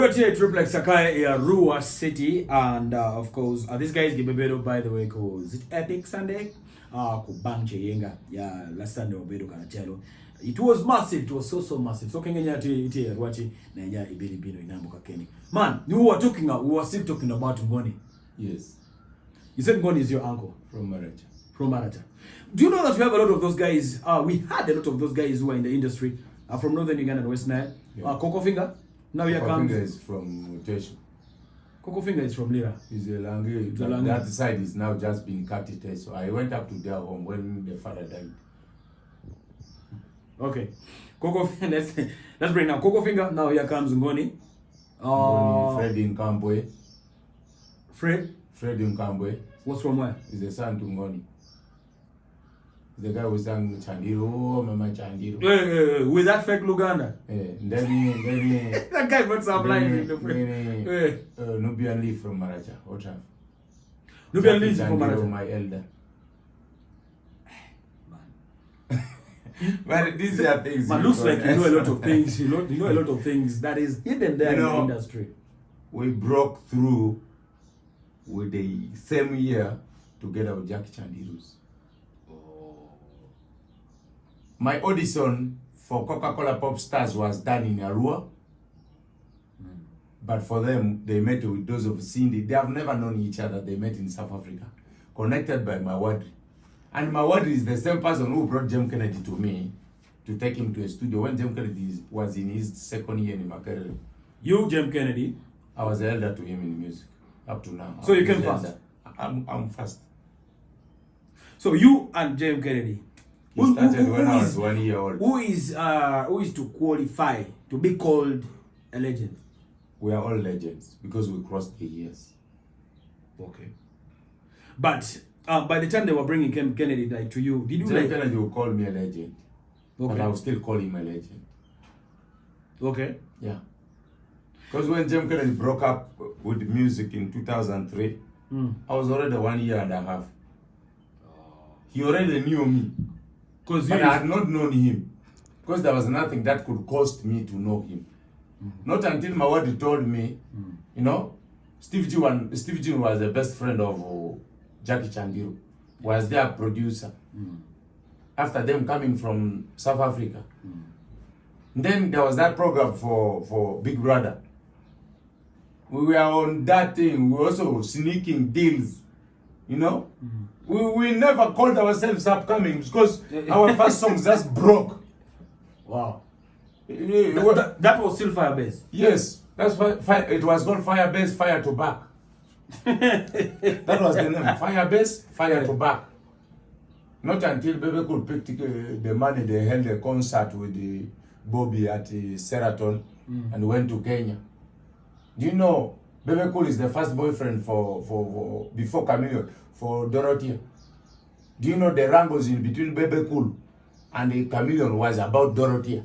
Got here Triplex Sakai Rua City, and of course this guy is Gibebedo, by the way, cause it Epic Sunday Kubanche Yenga last Sunday Obedo Kanachelo. It was massive, it was so massive. So Kenya iti Ruachi Nanya Ibili Bino Inamuka Kenny. Man, we were still talking about Ngoni. Yes. You said Ngoni is your uncle? From Maracha. From Maracha. Do you know that we have a lot of those guys? We had a lot of those guys who are in the industry from Northern Uganda and West Nile. Yeah. Coco Finger. Now here Coco comes. Finger is from Muteshu. Coco Finger is from Lira. He's a language. That side is now just being cut it. So I went up to their home when the father died. Okay. Coco Finger, let's bring now Coco Finger. Now here comes Ngoni. Ngoni, Fred Nkambwe. Fred Nkambwe. What's from where? He's the son to Ngoni. The guy who sang Chandiro, Mama Chandiro. With that fake Luganda. Then that guy got some lines in the frame. Nubian Lee from Maracha. What have? Nubian Lee from Maracha. My elder. But these are things. Man, looks like you know a lot of things. You know a lot of things that is hidden there in the industry. We broke through with the same year together with Jackie Chandiru's. My audition for Coca-Cola Pop Stars was done in Arua. But for them, they met with those of Cindy. They have never known each other. They met in South Africa. Connected by Mawadri. And Mawadri is the same person who brought Jem Kennedy to me to take him to a studio when Jem Kennedy was in his second year in Makerere. You, Jem Kennedy? I was the elder to him in music up to now. So you came first? I'm first. So you and Jem Kennedy. He started when I was 1 year old. Who is to qualify to be called a legend? We are all legends because we crossed the years. Okay. But by the time they were bringing Kennedy to you, did you Jem Kennedy will call me a legend. Okay. But I will still call him a legend. Okay. Yeah. Because when Jem Kennedy broke up with music in 2003, I was already 1 year and a half. He already knew me. But I had not known him. Because there was nothing that could cost me to know him. Not until Mawadi told me, you know, Steve Jin was the best friend of Jackie Chandiru, was their producer. After them coming from South Africa. Then there was that program for Big Brother. We were on that thing. We were also sneaking deals, you know. We never called ourselves upcoming because our first songs just broke. Wow. That was still Firebase. Yes, that's why it was called Firebase, Fire to Back. That was the name. Firebase, Fire to Back. Not until Bebe could pick the money, they held a concert with the Bobby at the Sheraton and went to Kenya. Do you know Bebe Cool is the first boyfriend for before Chameleon for Dorothea? Do you know the wrangles in between Bebe Cool and the Chameleon was about Dorothea?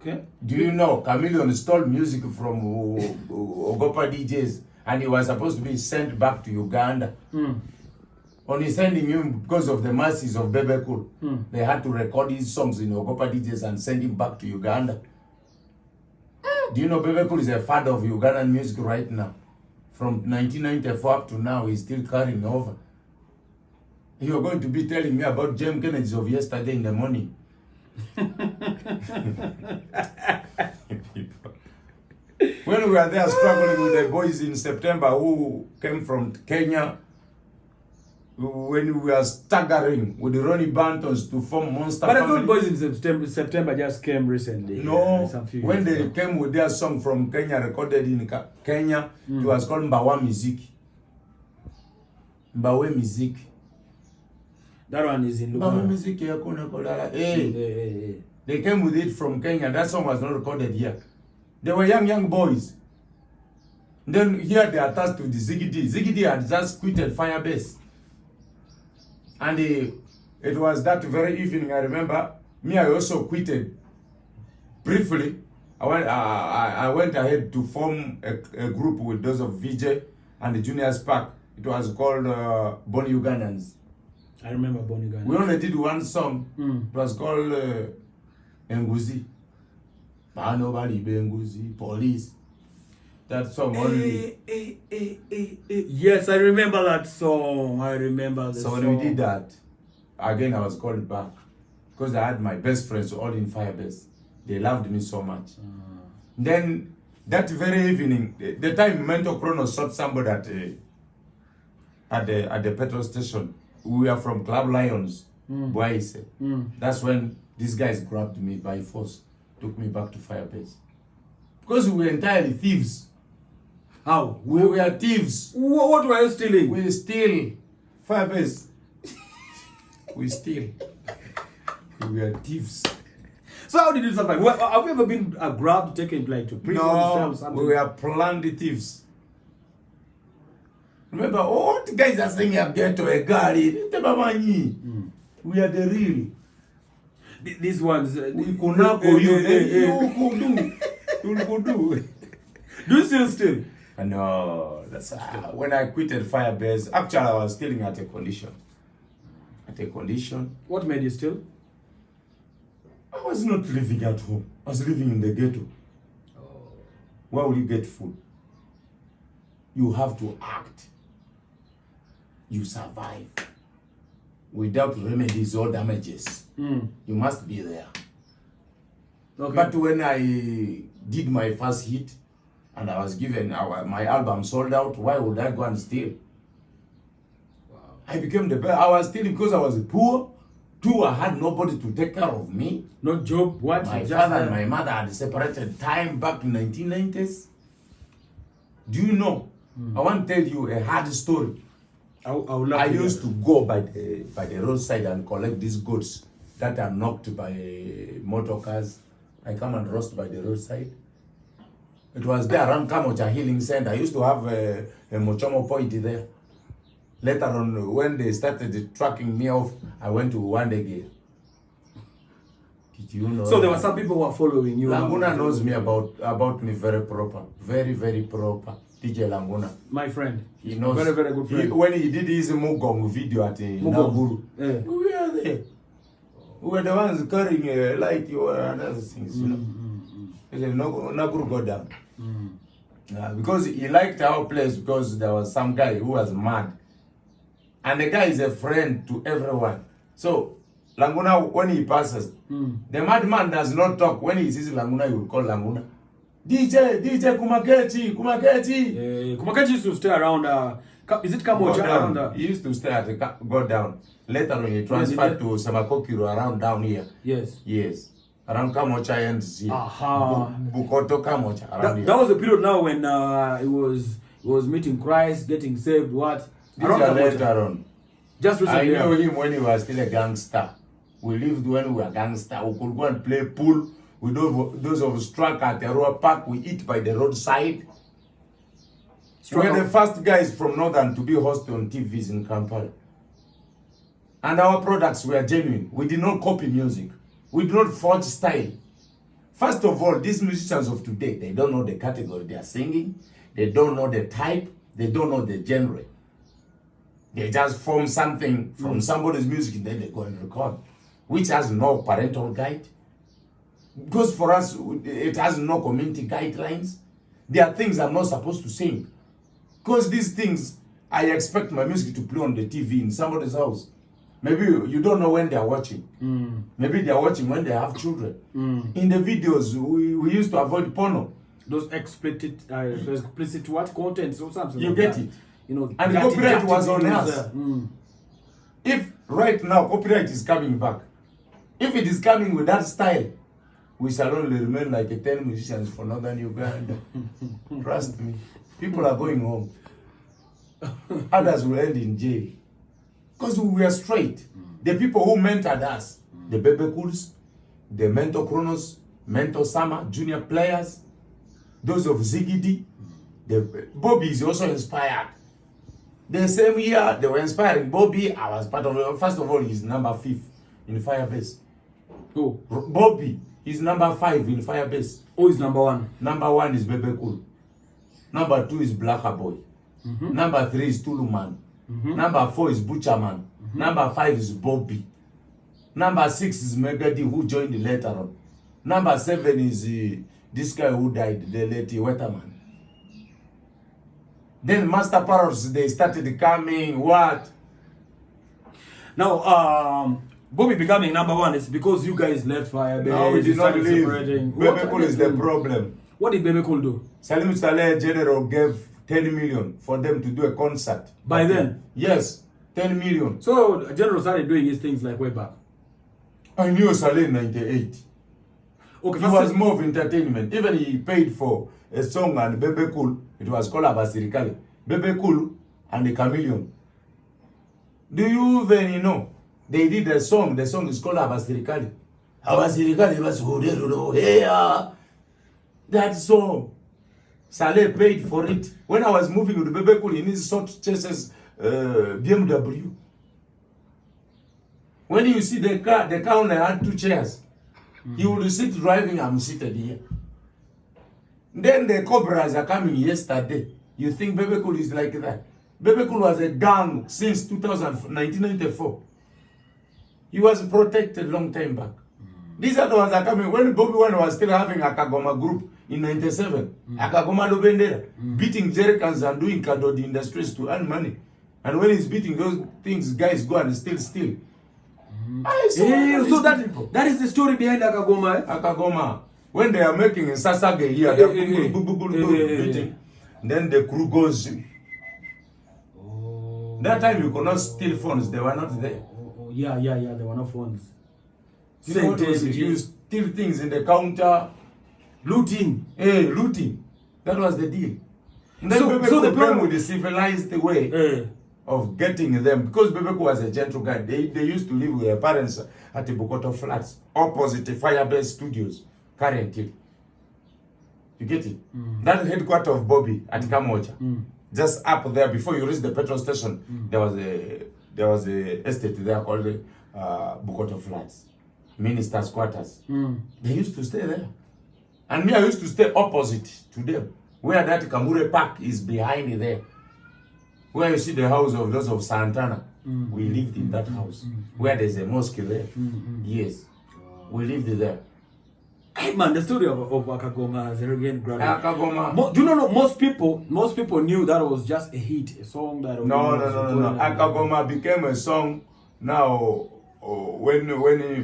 Okay. Do you know Chameleon stole music from Ogopa DJs and he was supposed to be sent back to Uganda? Only sending him because of the masses of Bebe Cool. They had to record his songs in Ogopa DJs and send him back to Uganda. Do you know Bebe Cool is a father of Ugandan music right now? From 1994 up to now, he's still carrying over. You're going to be telling me about Jem Kennedy of yesterday in the morning. When we were there struggling with the boys in September who came from Kenya, when we were staggering with the Ronnie Bantons to form Monster But Family. I thought boys in September just came recently. No, when they came with their song from Kenya, recorded in Kenya, it was called Mbawa Music. Mbawe Music. That one is in Mbawe Luganda. Music, they came with it from Kenya. That song was not recorded here. They were young boys. Then here they attached to the Ziggy D. Ziggy D had just quitted Firebase. And it was that very evening, I remember, I also quitted briefly. I went ahead to form a group with those of VJ and the Junior Spark. It was called Born Ugandans. I remember Born Ugandans. We only did one song. It was called Enguzi. Nobody benguzi, police. That song only. Yes, I remember that song. I remember the So song. when we did that, again I was called back. Because I had my best friends all in Firebase. They loved me so much. Then that very evening, the time Mentor Chronos shot somebody at the petrol station. We were from Club Lions, Boise. That's when these guys grabbed me by force, took me back to Firebase. Because we were entirely thieves. How? We were thieves. What were you stealing? We steal. Firebase. We steal. We were thieves. So how did you survive? Have you ever been grabbed, taken like to prison? No, something? we were planned thieves. Remember, what guys are saying you get to a gari? We are the real. These ones. We could not go you. You could do. Do you still steal? No, that's when I quitted Firebase. Actually, I was stealing at a condition. At a condition. What made you steal? I was not living at home. I was living in the ghetto. Where will you get food? You have to act. You survive. Without remedies or damages. You must be there. Okay. But when I did my first hit, and I was given my album sold out, why would I go and steal? Wow. I became the best. I was stealing because I was poor. Two, I had nobody to take care of me. No job, what? My father and my mother had separated time back in 1990s. Do you know? I want to tell you a hard story. I used to go by the roadside and collect these goods that are knocked by motor cars. I come and roast by the roadside. It was there around Kamocha Healing Center. I used to have a Mochomo point there. Later on, when they started tracking me off, I went to Wandege. Did you know? So there were some people who were following you. Languna knows me about me very proper. Very, very proper. DJ Languna. My friend. He knows. Very, very good friend. When he did his Mugong video at Naguru, Yeah. we were there. We were the ones carrying light and other things, you know. He said, Naguru go down. Because he liked our place because there was some guy who was mad. And the guy is a friend to everyone. So, Languna, when he passes, the madman does not talk. When he sees Languna, he will call Languna. DJ Kumakechi. Kumakechi used to stay around, is it Kamocha? Around He used to stay at go down. Later on, he transferred to Samakokiro around down here. Yes. Yes. Around Kamocha and Bukoto Kamocha. Around here. That was the period now when he was meeting Christ, getting saved, what? Around later on. Just recently. I know him when he was still a gangster. We lived when we were gangster. We could go and play pool with those of Struck at the Roa Park. We eat by the roadside. We were the first guys from Northern to be hosted on TVs in Kampala. And our products were genuine. We did not copy music. We did not forge style. First of all, these musicians of today, they don't know the category they are singing. They don't know the type. They don't know the genre. They just form something from somebody's music and then they go and record, which has no parental guide. Because for us, it has no community guidelines. There are things I'm not supposed to sing. Because these things, I expect my music to play on the TV in somebody's house. Maybe you don't know when they are watching. Maybe they are watching when they have children. In the videos, we used to avoid porno. Those explicit what contents or something. You like get that. it. You know, And the copyright was on us. There. If right now copyright is coming back, if it is coming with that style, we shall only remain like 10 musicians for Northern Uganda. Trust me. People are going home. Others will end in jail. Because we were straight. The people who mentored us, the Bebe Cools, the Mentor Chronos, Mentor Summer, junior players, those of Ziggy, Bobby is also inspired. The same year, they were inspiring Bobby. I was part of it. First of all, he's number 5 in Firebase. Who? Bobby is number 5 in Firebase. Who is number 1? Number 1 is Bebe Cool. Number 2 is Blacker Boy. Number 3 is Tuluman. Number 4 is Butcherman. Number 5 is Bobby. Number 6 is Megadi, who joined later on. Number 7 is this guy who died, the late Wetterman. Then Master Parrots, they started coming, what? Now, Bobby becoming number 1 is because you guys left Firebase. No, we did not leave. Separating. Bebe Cool is the problem. What did Bebe Cool do? Salim Saleh General gave 10 million for them to do a concert. By then? Yes, 10 million. So General started doing his things like way back. I knew Saleh in 98. Okay, He was more of entertainment. Even he paid for a song and Bebe Cool. It was called Abasirikali. Bebe Cool and the Chameleon. Do you even know? They did a song. The song is called Abasirikali. Abasirikali was here. That song. Saleh paid for it. When I was moving with Bebe Cool in his short chases BMW. When you see the car only had 2 chairs. He would sit driving, I'm seated here. Then the Cobras are coming yesterday. You think Bebe Cool is like that? Bebe Cool was a gang since 1994. He was protected long time back. These are the ones that are coming. When Bobby Wine was still having a Kagoma group in 97, Akagoma Lobendera, beating jerrycans and doing Kadodi industries to earn money. And when he's beating those things, guys go and steal. So that is the story behind Akagoma. Akagoma. When they are making Sasage here, they're beating. Then the crew goes. That time you could not steal phones, they were not there. Yeah, there were no phones. You know what was it? You steal things in the counter. Looting. Looting. That was the deal. And then so the problem with the civilized way of getting them, because Bebe Cool was a gentle guy, they used to live with their parents at the Bukoto Flats, opposite the Firebase Studios, currently. You get it? That headquarters of Bobby at Kamoja. Just up there before you reach the petrol station, there was a estate there called Bukoto Flats, Minister's Quarters. They used to stay there, and me I used to stay opposite to them, where that Kamure Park is behind there, where you see the house of those of Santana. We lived in that house, where there's a mosque there. Yes, we lived there. Hey man, the story of Akagoma has again grown. Akagoma. Do you know most people knew that was just a hit, a song that. No. Akagoma became a song now when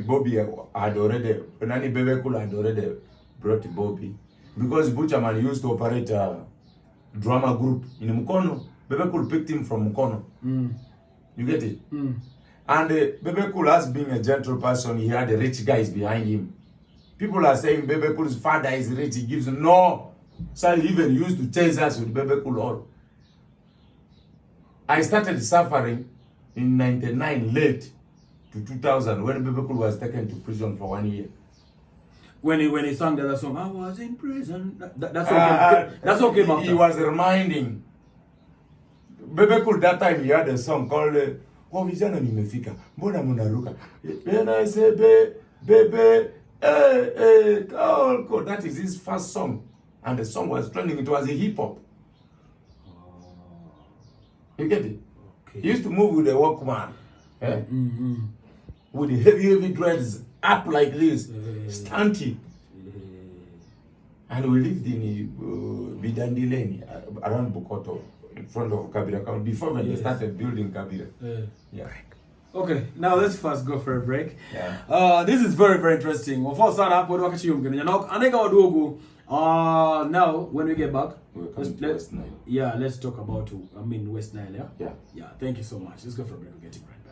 Bobby had already, when Bebe Cool had already brought Bobby, because Butcherman used to operate a drama group in Mukono. Bebe Cool picked him from Mukono. You get it? And Bebe Cool, as being a gentle person, he had the rich guys behind him. People are saying Bebe Cool's father is rich, he gives no. So he even used to chase us with Bebe Cool all. I started suffering in 99 late to 2000 when Bebe Cool was taken to prison for 1 year. When he sang the other song, I was in prison. That's okay. He was reminding. Bebe Cool that time he had a song called "Oh vijana nimefika, mbona mnaruka?" Then I say Bebe. That is his first song, and the song was trending. It was a hip hop. You get it? Okay. He used to move with a Walkman, with the heavy dreads up like this, stunty. And we lived in Bidandi Lane around Bukoto, in front of Kabira County, before when they started building Kabira. Yeah. Okay, now let's first go for a break. Yeah. This is very, very interesting. Now, when we get back, let's talk about, West Nile, yeah? Yeah. Yeah, thank you so much. Let's go for a break. We'll get it right.